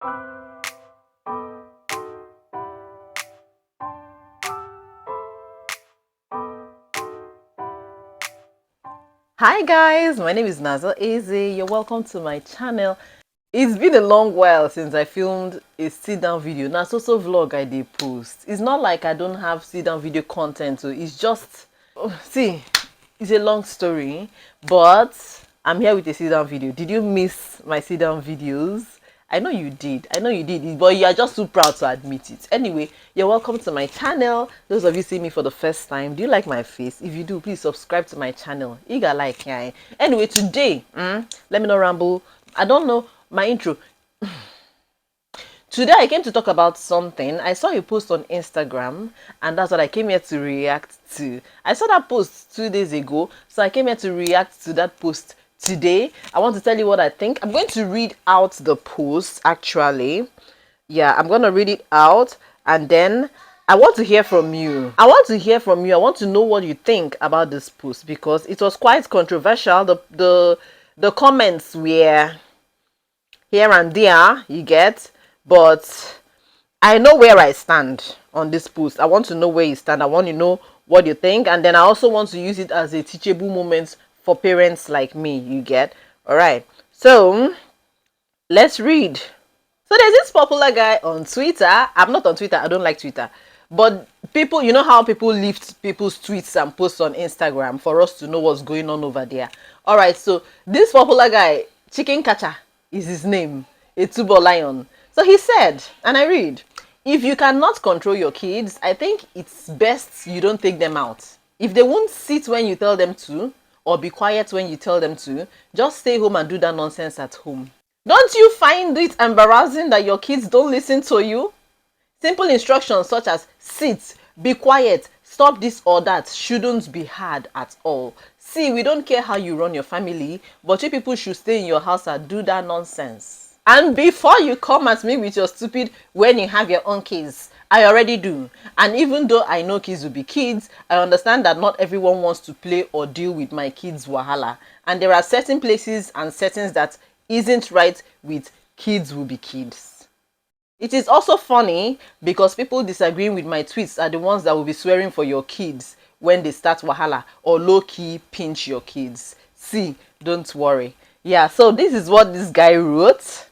Hi guys, my name is nazor.ezeh. You're welcome to my channel. It's been a long while since I filmed a sit down video. Now so vlog I did post. It's not like I don't have sit down video content, so it's just see, it's a long story, but I'm here with a sit down video. Did you miss my sit down videos? I know you did, but you are just too proud to admit it. Anyway, you're welcome to my channel. Those of you see me for the first time, do you like my face? If you do, please subscribe to my channel. You got like, yeah. Anyway, today, let me not ramble. I don't know my intro. Today I came to talk about something. I saw a post on Instagram, and that's what I came here to react to. I saw that post 2 days ago, so I came here to react to that post today. I want to tell you what I think. I'm going to read out the post actually. Yeah, I'm going to read it out, and then I want to hear from you. I want to know what you think about this post, because it was quite controversial. The comments were here and there, you get, but I know where I stand on this post. I want to know where you stand. I want to know what you think, and then I also want to use it as a teachable moment for parents like me, you get. All right, so let's read. So there's this popular guy on Twitter. I'm not on Twitter, I don't like Twitter, but people, you know how people lift people's tweets and posts on Instagram for us to know what's going on over there. All right, so this popular guy, Chicken Catcher is his name, a Tubo Lion. So he said, and I read, if you cannot control your kids, I think it's best you don't take them out. If they won't sit when you tell them to, or be quiet when you tell them to, just stay home and do that nonsense at home. Don't you find it embarrassing that your kids don't listen to you? Simple instructions such as sit, be quiet, stop this or that shouldn't be hard at all. See, we don't care how you run your family, but you people should stay in your house and do that nonsense. And before you come at me with your stupid when you have your own kids, I already do. And even though I know kids will be kids, I understand that not everyone wants to play or deal with my kids' wahala. And there are certain places and settings that isn't right with kids will be kids. It is also funny because people disagreeing with my tweets are the ones that will be swearing for your kids when they start wahala or low-key pinch your kids. See, don't worry. Yeah, so this is what this guy wrote.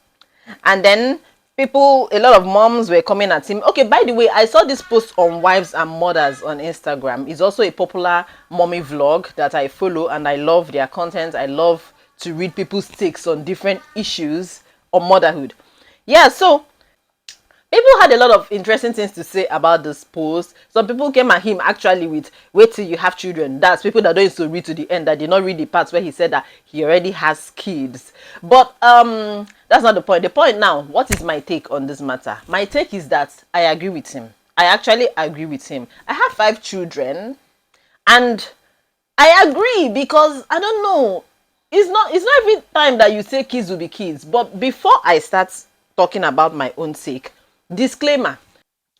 And then people, a lot of moms were coming at him. Okay, by the way, I saw this post on wives and mothers on Instagram. It's also a popular mommy vlog that I follow, and I love their content. I love to read people's takes on different issues on motherhood. Yeah, so people had a lot of interesting things to say about this post. Some people came at him actually with, wait till you have children. That's people that don't used to read to the end, that did not read the parts where he said that he already has kids. But that's not the point. The point now, what is my take on this matter? My take is that I agree with him. I actually agree with him. I have 5 children, and I agree because I don't know. It's not every time that you say kids will be kids. But before I start talking about my own sake, disclaimer,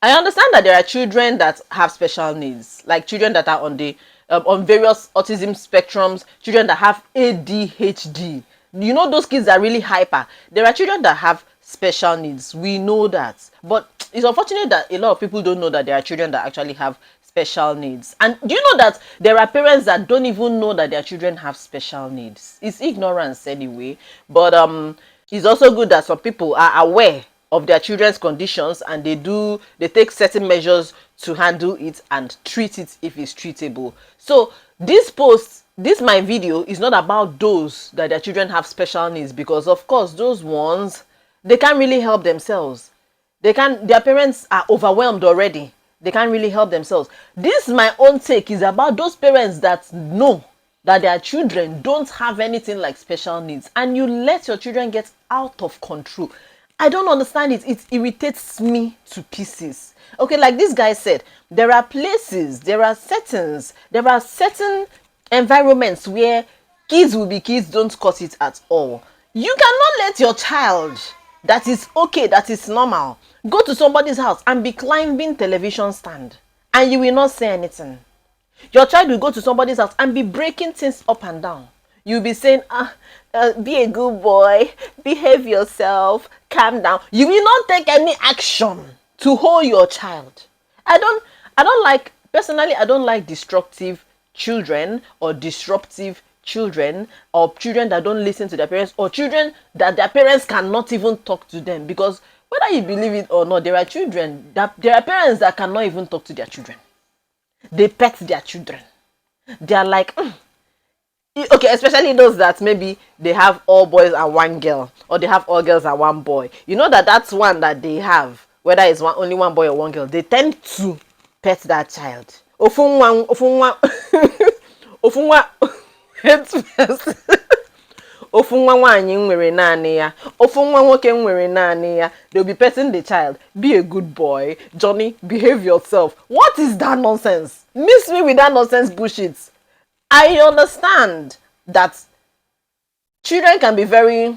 I understand that there are children that have special needs, like children that are on the on various autism spectrums, children that have ADHD. You know, those kids are really hyper. There are children that have special needs. We know that. But it's unfortunate that a lot of people don't know that there are children that actually have special needs. And do you know that there are parents that don't even know that their children have special needs? It's ignorance anyway. But it's also good that some people are aware of their children's conditions, and they take certain measures to handle it and treat it if it's treatable. So this post, this my video, is not about those that their children have special needs, because of course those ones, they can't really help themselves. Their parents are overwhelmed already. They can't really help themselves. This my own take is about those parents that know that their children don't have anything like special needs, and you let your children get out of control. I don't understand it. It irritates me to pieces. Okay, like this guy said, there are places, there are settings, there are certain environments where kids will be kids, don't cut it at all. You cannot let your child, that is okay, that is normal, go to somebody's house and be climbing television stand, and you will not say anything. Your child will go to somebody's house and be breaking things up and down. you'll be saying, be a good boy, behave yourself, calm down. You will not take any action to hold your child. I don't like, personally, I don't like destructive children or disruptive children, or children that don't listen to their parents, or children that their parents cannot even talk to them. Because whether you believe it or not, there are children that there are parents that cannot even talk to their children. They pet their children. They are like, okay, especially those that maybe they have all boys and one girl, or they have all girls and one boy. You know that that's one that they have, whether it's only one boy or one girl, they tend to pet that child. Ofunwa ofunwa ofunwa nwanyi nwere naanị ya, ofunwa nwoke nwere naanị ya. They'll be petting the child. Be a good boy, Johnny, behave yourself. What is that nonsense? Miss me with that nonsense bullshit. I understand that children can be very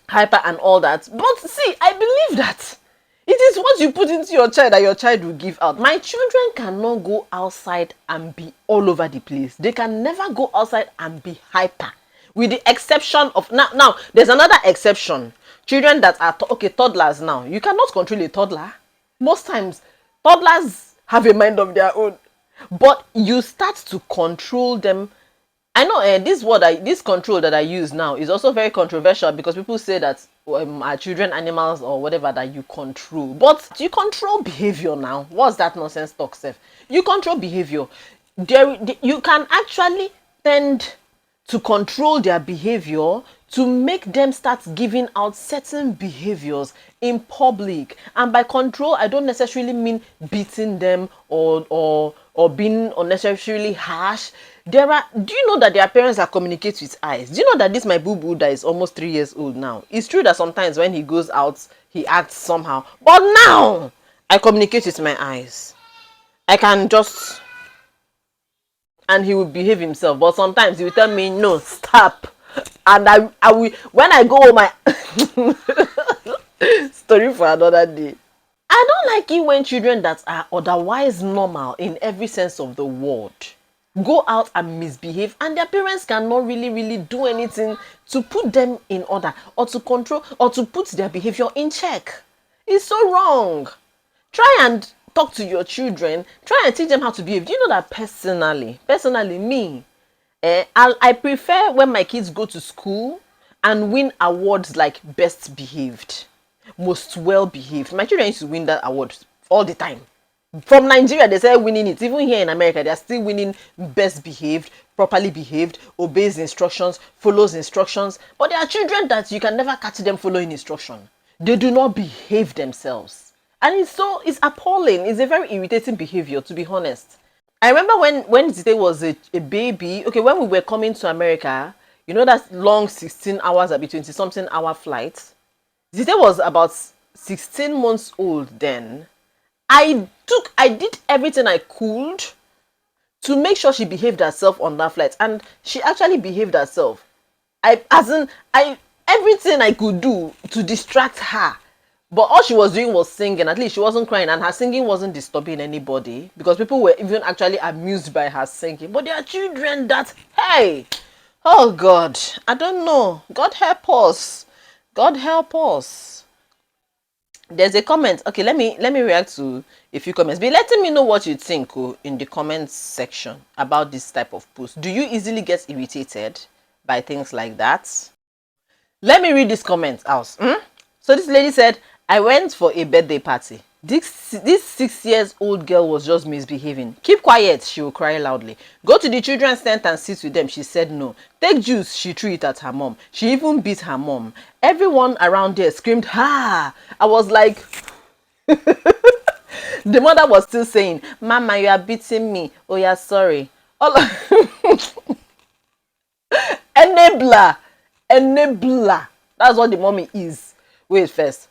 hyper and all that, but see, I believe that it is what you put into your child that your child will give out. My children cannot go outside and be all over the place. They can never go outside and be hyper, with the exception of now there's another exception. Children that are toddlers. Now you cannot control a toddler. Most times toddlers have a mind of their own, but you start to control them. I know this control that I use now is also very controversial, because people say that are children animals or whatever that you control. But you control behavior now. What's that nonsense talk, Seth? You control behavior. You can actually tend to control their behavior to make them start giving out certain behaviors in public. And by control, I don't necessarily mean beating them or being unnecessarily harsh. Do you know that their parents are communicate with eyes? Do you know that this my boo-boo that is almost 3 years old now? It's true that sometimes when he goes out, he acts somehow. But now, I communicate with my eyes. I can just... and he will behave himself. But sometimes he will tell me, no, stop. And I will... when I go home, story for another day. I don't like it when children that are otherwise normal in every sense of the word go out and misbehave, and their parents cannot really do anything to put them in order, or to control, or to put their behavior in check. It's so wrong. Try and talk to your children. Try and teach them how to behave. Do you know that personally me, I prefer when my kids go to school and win awards like best behaved, most well behaved. My children used to win that award all the time. From Nigeria, they started winning it. Even here in America, they are still winning best behaved, properly behaved, obeys instructions, follows instructions. But there are children that you can never catch them following instruction. They do not behave themselves. And it's appalling. It's a very irritating behavior, to be honest. I remember when Zite was a baby, okay, when we were coming to America, you know that long 16 hours, at 20-something hour flight. Zite was about 16 months old then. I did everything I could to make sure she behaved herself on that flight, and she actually behaved herself. Everything I could do to distract her, but all she was doing was singing. At least she wasn't crying, and her singing wasn't disturbing anybody, because people were even actually amused by her singing. But there are children that, hey, oh God, I don't know. God help us. God help us. There's a comment. Okay, let me react to a few comments. Be letting me know what you think in the comments section about this type of post. Do you easily get irritated by things like that? Let me read this comment out. So this lady said, I went for a birthday party. This 6-year-old girl was just misbehaving. Keep quiet, she will cry loudly. Go to the children's tent and sit with them. She said no. Take juice, she threw it at her mom. She even beat her mom. Everyone around there screamed, ha! I was like... The mother was still saying, Mama, you are beating me. Oh yeah, sorry. Enabler. That's what the mommy is. Wait first.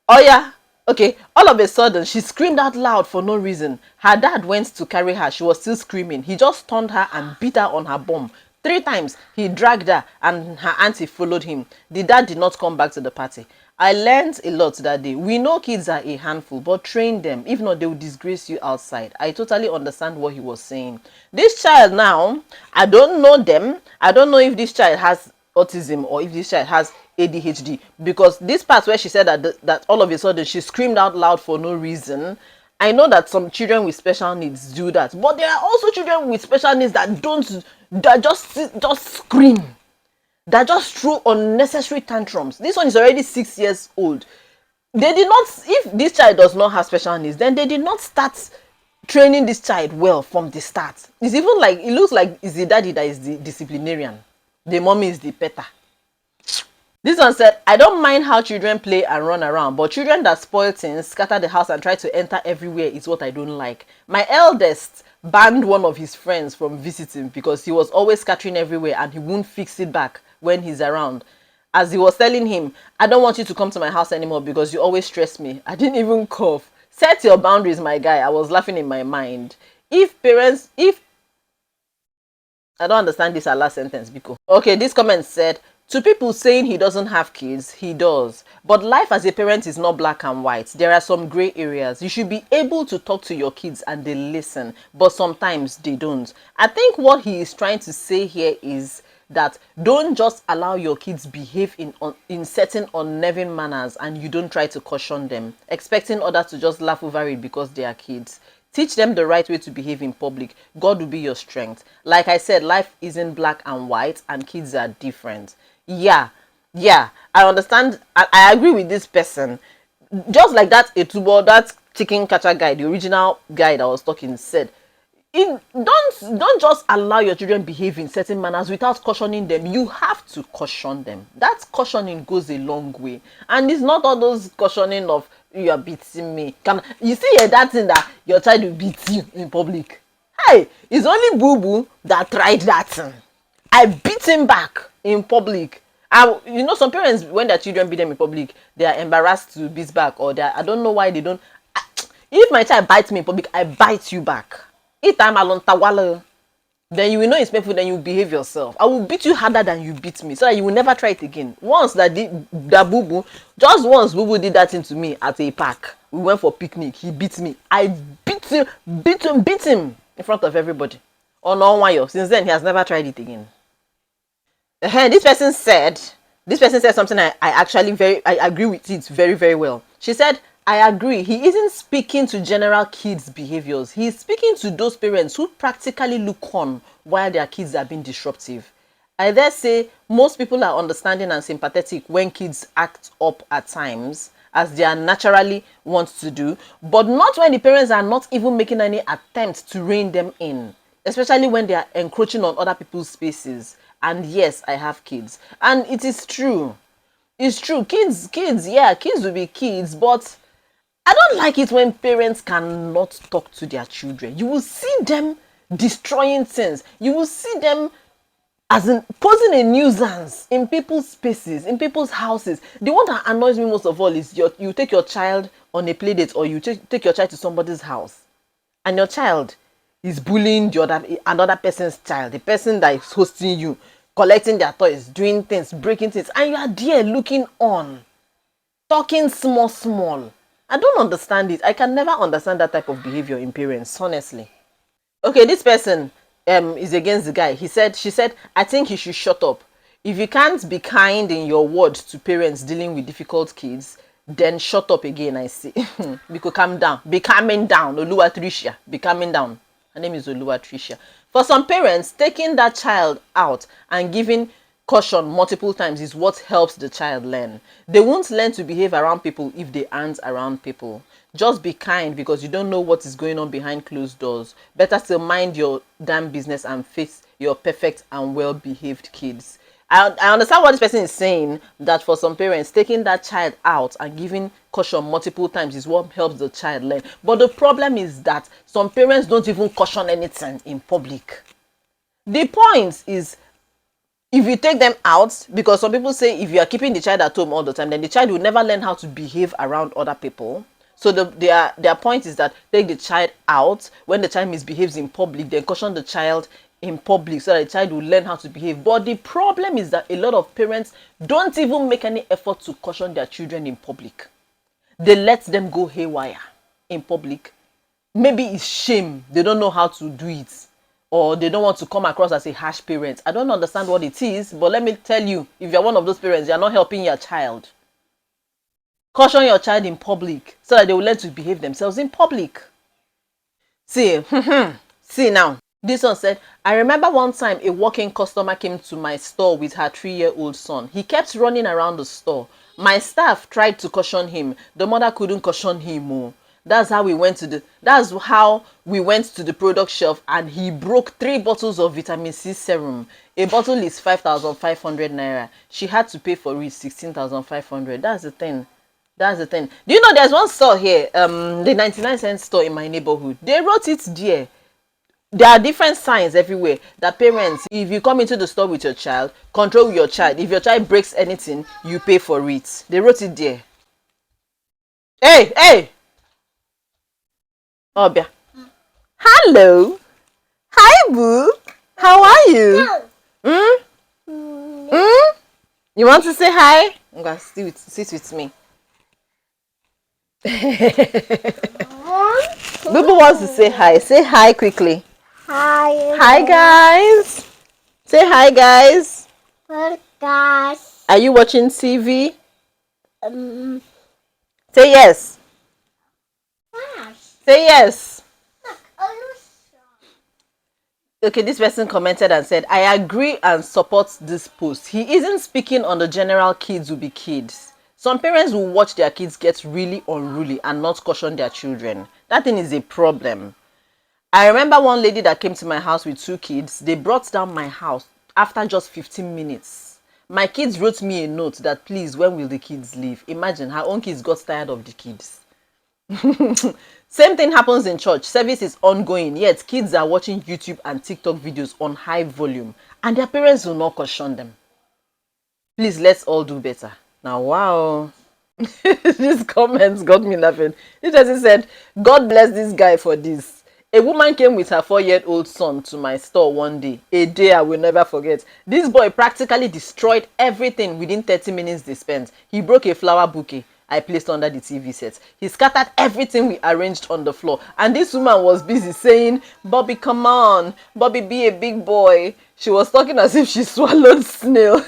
Oh yeah. Okay, all of a sudden, she screamed out loud for no reason. Her dad went to carry her. She was still screaming. He just stunned her and beat her on her bum. 3 times, he dragged her and her auntie followed him. The dad did not come back to the party. I learned a lot that day. We know kids are a handful, but train them. If not, they will disgrace you outside. I totally understand what he was saying. This child now, I don't know them. I don't know if this child has autism or if this child has ADHD, because this part where she said that all of a sudden she screamed out loud for no reason. I know that some children with special needs do that, but there are also children with special needs that don't, that just scream, that just throw unnecessary tantrums. This one is already 6 years old. They did not, if this child does not have special needs, then they did not start training this child well from the start. It's even like, it looks like it's the daddy that is the disciplinarian, the mommy is the petter. This one said, I don't mind how children play and run around, but children that spoil things, scatter the house and try to enter everywhere is what I don't like. My eldest banned one of his friends from visiting because he was always scattering everywhere and he won't fix it back when he's around. As he was telling him, I don't want you to come to my house anymore because you always stress me. I didn't even cough. Set your boundaries, my guy. I was laughing in my mind. If I don't understand this last sentence, Biko. Okay, this comment said, to people saying he doesn't have kids, he does. But life as a parent is not black and white. There are some gray areas. You should be able to talk to your kids and they listen, but sometimes they don't. I think what he is trying to say here is that don't just allow your kids behave in certain unnerving manners and you don't try to caution them, expecting others to just laugh over it because they are kids. Teach them the right way to behave in public. God will be your strength. Like I said, life isn't black and white and kids are different. Yeah, I understand. I agree with this person. Just like that Etubo, that chicken catcher guy, the original guy that was talking, said, don't just allow your children behave in certain manners without cautioning them. You have to caution them. That cautioning goes a long way, and it's not all those cautioning of you are beating me. You see that thing that your child will beat you in public. Hey, it's only Boo Boo that tried that thing. I beat him back in public. You know, some parents, when their children beat them in public, they are embarrassed to beat back, or I don't know why they don't. If my child bites me in public, I bite you back. If I'm alone tawala, then you will know it's painful, then you behave yourself. I will beat you harder than you beat me, so that you will never try it again. Once that Boo Boo, just once Boo Boo did that thing to me at a park. We went for picnic. He beat me. I beat him in front of everybody. Oh no, since then he has never tried it again. This person said something I actually I agree with it very, very well. She said, I agree. He isn't speaking to general kids' behaviors. He's speaking to those parents who practically look on while their kids are being disruptive. I dare say most people are understanding and sympathetic when kids act up at times, as they are naturally want to do, but not when the parents are not even making any attempt to rein them in, especially when they are encroaching on other people's spaces. And yes, I have kids, and it is true. It's true. Kids, yeah, kids will be kids, but I don't like it when parents cannot talk to their children. You will see them destroying things. You will see them as in posing a nuisance in people's spaces, in people's houses. The one that annoys me most of all is you take your child on a play date, or you take your child to somebody's house, and your child is bullying another person's child, the person that is hosting you, collecting their toys, doing things, breaking things, and you are there looking on, talking small. I don't understand it. I can never understand that type of behavior in parents, honestly. Okay, this person is against the guy. She said, I think he should shut up. If you can't be kind in your words to parents dealing with difficult kids, then shut up again, I see. Because calm down. Be calming down. Oluwa Tricia. Be calming down. Her name is Oluwa Tricia. For some parents, taking that child out and giving caution multiple times is what helps the child learn. They won't learn to behave around people if they aren't around people. Just be kind, because you don't know what is going on behind closed doors. Better still mind your damn business and face your perfect and well-behaved kids. I understand what this person is saying, that for some parents, taking that child out and giving caution multiple times is what helps the child learn. But the problem is that some parents don't even caution anything in public. The point is, if you take them out, because some people say if you are keeping the child at home all the time, then the child will never learn how to behave around other people. So their point is that take the child out. When the child misbehaves in public, then caution the child in public so that the child will learn how to behave. But the problem is that a lot of parents don't even make any effort to caution their children in public. They let them go haywire in public. Maybe it's shame, they don't know how to do it, or they don't want to come across as a harsh parent. I don't understand what it is, but let me tell you, if you're one of those parents, you're not helping your child. Caution your child in public so that they will learn to behave themselves in public. See, see now. This one said, I remember one time a walk-in customer came to my store with her 3-year-old son. He kept running around the store. My staff tried to caution him. The mother couldn't caution him. Oh. That's how we went to the product shelf, and he broke 3 bottles of vitamin C serum. A bottle is 5,500 naira. She had to pay for it 16,500. That's the thing. That's the thing. Do you know there's one store here, the 99-cent store in my neighborhood? They wrote it there. There are different signs everywhere that parents, if you come into the store with your child, control your child. If your child breaks anything, you pay for it. They wrote it there. Hey, hey! Obia. Hello. Hi, boo. How are you? You want to say hi? I'm going to sit with me. Bubu wants to say hi. Say hi quickly. Hi. Hi, guys. Say hi, guys. Hi, guys. Are you watching TV? Say yes. Say yes. Okay, this person commented and said, I agree and support this post. He isn't speaking on the general kids will be kids. Some parents will watch their kids get really unruly and not caution their children. That thing is a problem. I remember one lady that came to my house with 2 kids. They brought down my house after just 15 minutes. My kids wrote me a note that, please, when will the kids leave? Imagine, her own kids got tired of the kids. Same thing happens in church. Service is ongoing, yet kids are watching YouTube and TikTok videos on high volume, and their parents will not caution them. Please, let's all do better. Now, wow. These comments got me laughing. This person said, God bless this guy for this. A woman came with her 4-year-old son to my store one day. A day I will never forget. This boy practically destroyed everything within 30 minutes they spent. He broke a flower bouquet I placed under the TV set. He scattered everything we arranged on the floor. And this woman was busy saying, Bobby, come on. Bobby, be a big boy. She was talking as if she swallowed snail.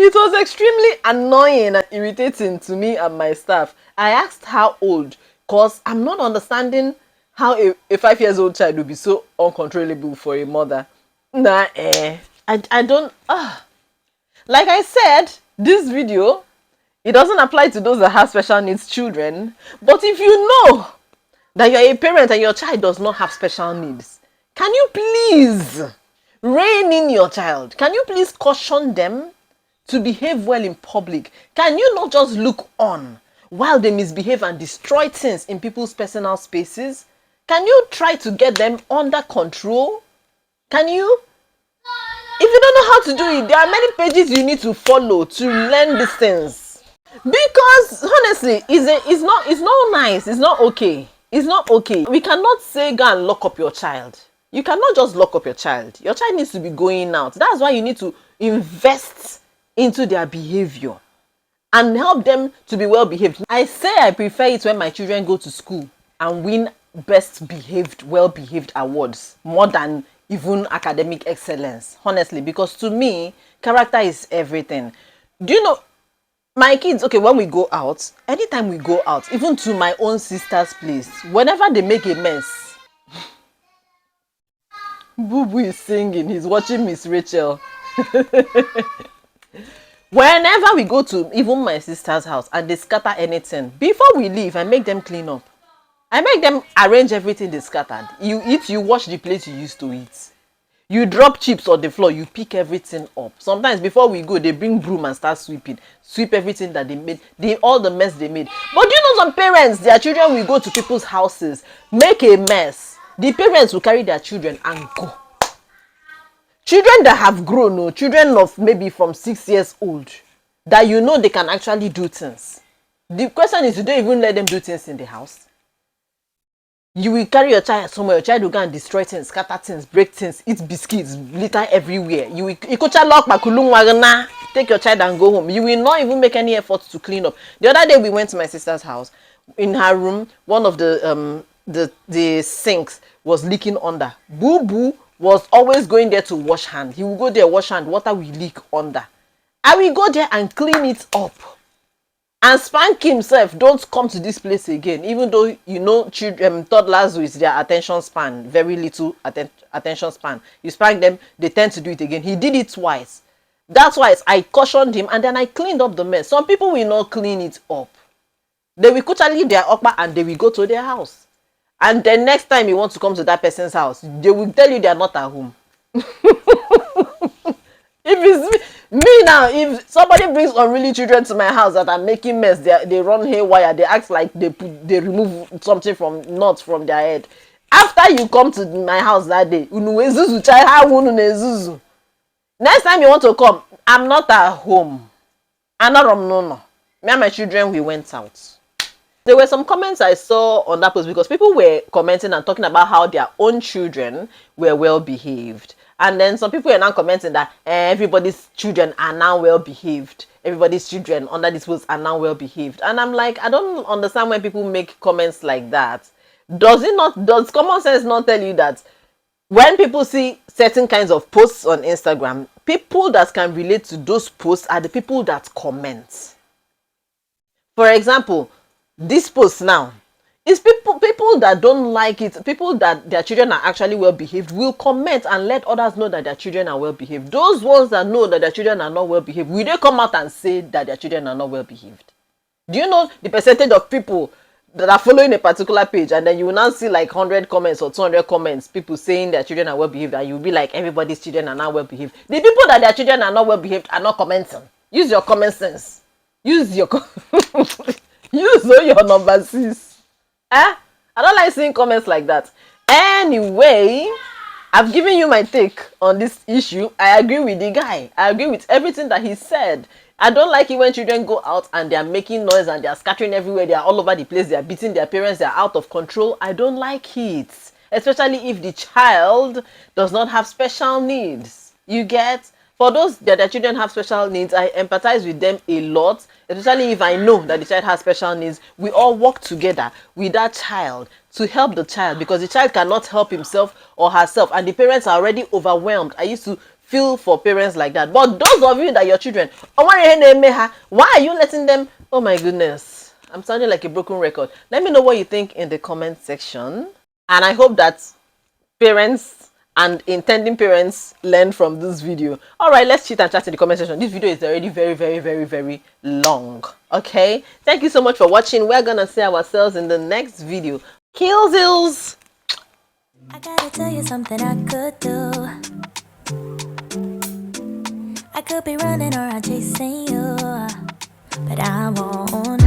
It was extremely annoying and irritating to me and my staff. I asked how old, because I'm not understanding how a 5-year-old child would be so uncontrollable for a mother. I don't. Like I said, this video, it doesn't apply to those that have special needs children. But if you know that you're a parent and your child does not have special needs, can you please rein in your child? Can you please caution them to behave well in public? Can you not just look on while they misbehave and destroy things in people's personal spaces? Can you try to get them under control? Can you? If you don't know how to do it, there are many pages you need to follow to learn these things. Because honestly, it's not nice. It's not okay. It's not okay. We cannot say go and lock up your child. You cannot just lock up your child. Your child needs to be going out. That's why you need to invest into their behavior and help them to be well behaved. I say I prefer it when my children go to school and win best behaved, well behaved awards more than even academic excellence, honestly, because to me, character is everything. Do you know, my kids, okay, when we go out, anytime we go out, even to my own sister's place, whenever they make a mess, Boo Boo is singing, he's watching Miss Rachel. Whenever we go to even my sister's house and they scatter anything, before we leave, I make them clean up. I make them arrange everything they scattered. You eat, you wash the plate you used to eat. You drop chips on the floor, you pick everything up. Sometimes before we go, they bring broom and start sweeping. Sweep everything that they made, all the mess they made. But do you know some parents, their children will go to people's houses, make a mess. The parents will carry their children and go. Children that have grown, no, children of maybe from 6 years old, that you know they can actually do things. The question is, you don't even let them do things in the house. You will carry your child somewhere, your child will go and destroy things, scatter things, break things, eat biscuits, litter everywhere. You will take your child and go home. You will not even make any effort to clean up. The other day we went to my sister's house. In her room, one of the sinks was leaking under. Boo Boo was always going there to wash hand. He will go there, wash hand, water will leak under. I will go there and clean it up. And spank himself, don't come to this place again. Even though you know children, toddlers with their attention span, very little attention span, you spank them, they tend to do it again. He did it twice. That's why I cautioned him, and then I cleaned up the mess. Some people will not clean it up. They will quickly leave their okpa and they will go to their house. And then next time you want to come to that person's house, they will tell you they are not at home. If it's me now, if somebody brings unruly children to my house that are making mess, they run haywire, they act like they remove something from nuts from their head. After you come to my house that day, next time you want to come, I'm not at home. I'm not no. Me and my children, we went out. There were some comments I saw on that post because people were commenting and talking about how their own children were well behaved. And then some people are now commenting that everybody's children are now well behaved. Everybody's children under this post are now well behaved. And I'm like, I don't understand when people make comments like that. Does common sense not tell you that when people see certain kinds of posts on Instagram, people that can relate to those posts are the people that comment? For example, this post now is people that don't like it, people that their children are actually well behaved will comment and let others know that their children are well behaved. Those ones that know that their children are not well behaved, will they come out and say that their children are not well behaved? Do you know the percentage of people that are following a particular page, and then you will now see like 100 comments or 200 comments, people saying their children are well behaved, and you'll be like, everybody's children are not well behaved. The people that their children are not well behaved are not commenting. Use your common sense. Use your use your number 6. I don't like seeing comments like that. Anyway, I've given you my take on this issue. I agree with the guy. I agree with everything that he said. I don't like it when children go out and they are making noise and they are scattering everywhere. They are all over the place. They are beating their parents. They are out of control. I don't like it. Especially if the child does not have special needs. You get? For those that their children have special needs, I empathize with them a lot, especially if I know that the child has special needs. We all work together with that child to help the child because the child cannot help himself or herself and the parents are already overwhelmed. I used to feel for parents like that. But those of you that your children, why are you letting them? Oh my goodness. I'm sounding like a broken record. Let me know what you think in the comment section. And I hope that parents and intending parents learn from this video. All right, let's chit and chat in the comment section. This video is already very long. Okay, thank you so much for watching. We're gonna see ourselves in the next video. Killzills. I gotta tell you something I could do. I could be running or I'm chasing you, but I won't,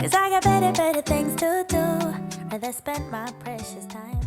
'cause I got better things to do. Rather spend my precious time